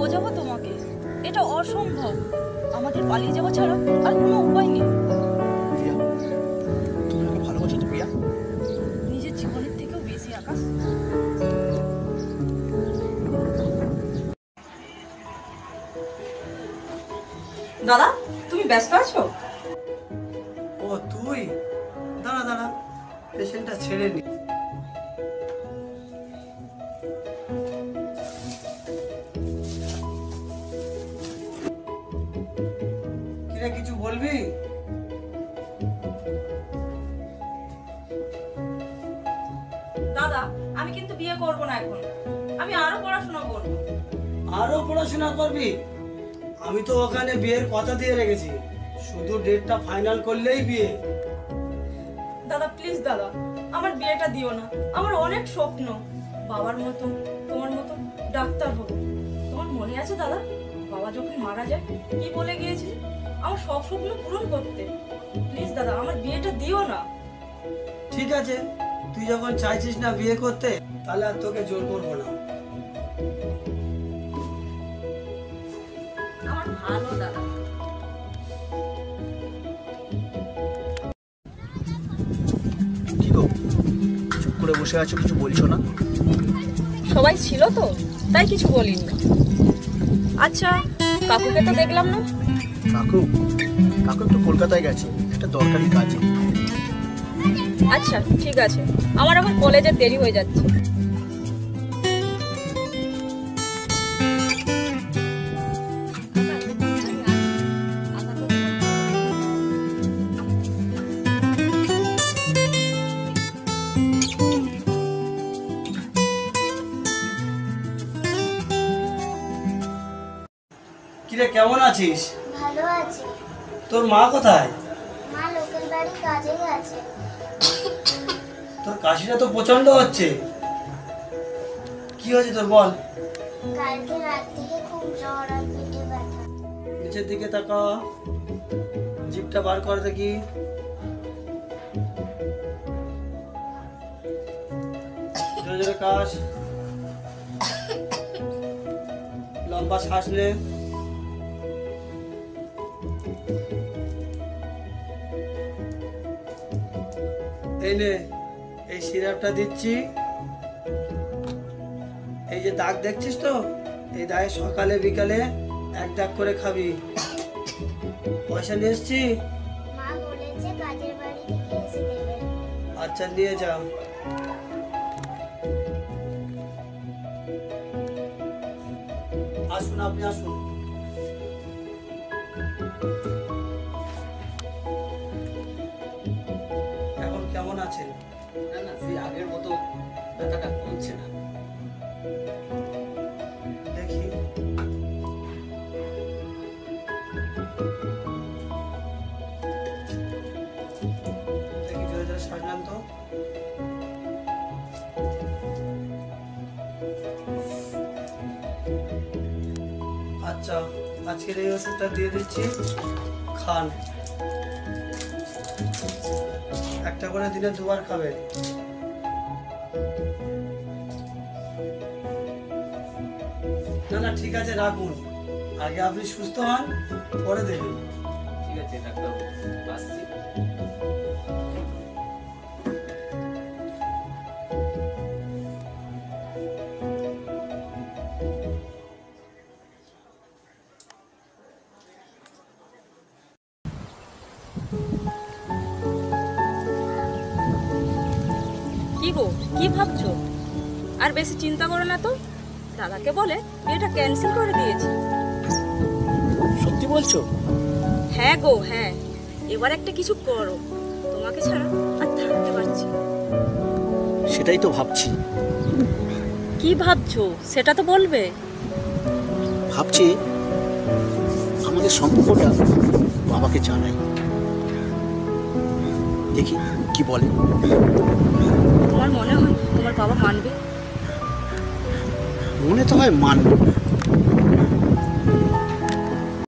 বোঝাবো তোমাকে? এটা অসম্ভব। আমাদের পালিয়ে যাওয়া ছাড়া আর কোনো উপায় নেই। প্রিয়া, তুমি আমাকে ভালোবাসো তো প্রিয়া? নিজের জীবনের থেকেও বেশি, আকাশ। দাদা, তুমি ব্যস্ত আছো? ও তুই, দাঁড়া দাঁড়া, পেশেন্টটা ছেড়ে নি। কিরে কিছু বলবি? দাদা, আমি কিন্তু বিয়ে করব না এখন। আমি আরো পড়াশোনা করব। আরো পড়াশোনা করবি? আমি তো ওখানে বিয়ের কথা দিয়ে রেখেছি, শুধু ডেটটা ফাইনাল করলেই বিয়ে। দাদা প্লিজ দাদা, আমার বিয়েটা দিও না। আমার অনেক স্বপ্ন, বাবার মতো তোমার মতো ডাক্তার হব। তোমার মনে আছে দাদা, বাবা যখন মারা যায় কি বলে গিয়েছিল? আমার সব স্বপ্ন পূরণ করতে। প্লিজ দাদা, আমার বিয়েটা দিও না। ঠিক আছে, তুই যখন চাইছিস না বিয়ে করতে, তাহলে আর তোকে জোর করবো না। আমার ভালো দাদা। কি গো, চুপ করে বসে আছো, কিছু বলছো না? সবাই ছিল তো, তাই কিছু বলিনি। আচ্ছা, কাকুকে তো দেখলাম না। কাকু কাকু একটু কলকাতায় গেছে একটা দরকারি কাজে। আচ্ছা ঠিক আছে, আমার আবার কলেজে দেরি হয়ে যাচ্ছে। কিরে কেমন আছিস? ভালো আছি। তোর মা কোথায়? মা লোকের বাড়ি কাজে গেছে। তোর কাশিটা তো প্রচন্ড হচ্ছে, কি হয়েছে তোর বল? কালকে রাত থেকে খুব জ্বর আর পেটে ব্যথা। নিচের দিকে তাকা, জিভটা বার কর দেখি। জোরে জোরে কাশ, লম্বা শ্বাস নে। এই নে, এই সিরাপটা দিচ্ছি। এই যে দাগ দেখছিস তো, এই দাগে সকালে বিকালে এক দাগ করে খাবি। পয়সা নিয়ে এসছি। মা বলেছে কাজের বাড়ি থেকে এসে দেবে। আচ্ছা নিয়ে যা। আসুন, আপনি আসুন। এখন কেমন আছেন? না না, সেই আগের মতো ব্যথাটা কমছে না। দেখি। দেখি জোরে জোরে শ্বাস নেন তো। আচ্ছা, আজকের এই ওষুধটা দিয়ে দিচ্ছি, খান। একটা করে দিনে দুবার খাবেন। না না ঠিক আছে, রাখুন। আগে আপনি সুস্থ হন, পরে দেবেন। ঠিক আছে ডাক্তারবাবু, আসছি। কি গো, কি ভাবছো? আর বেশি চিন্তা করো না তো। দাদাকে বলে বিয়েটা ক্যান্সেল করে দিয়েছি। সত্যি বলছো? হ্যাঁ গো হ্যাঁ, এবার একটা কিছু করো। তোমাকে ছাড়া আর থাকতে পারছি না। সেটাই তো ভাবছি। কি ভাবছো সেটা তো বলবে। ভাবছি আমাদের সম্পর্কটা বাবাকে জানাই, দেখি কি বলে। তোমার মনে হয় তোমার বাবা মানবে? মনে তো হয় মানবে,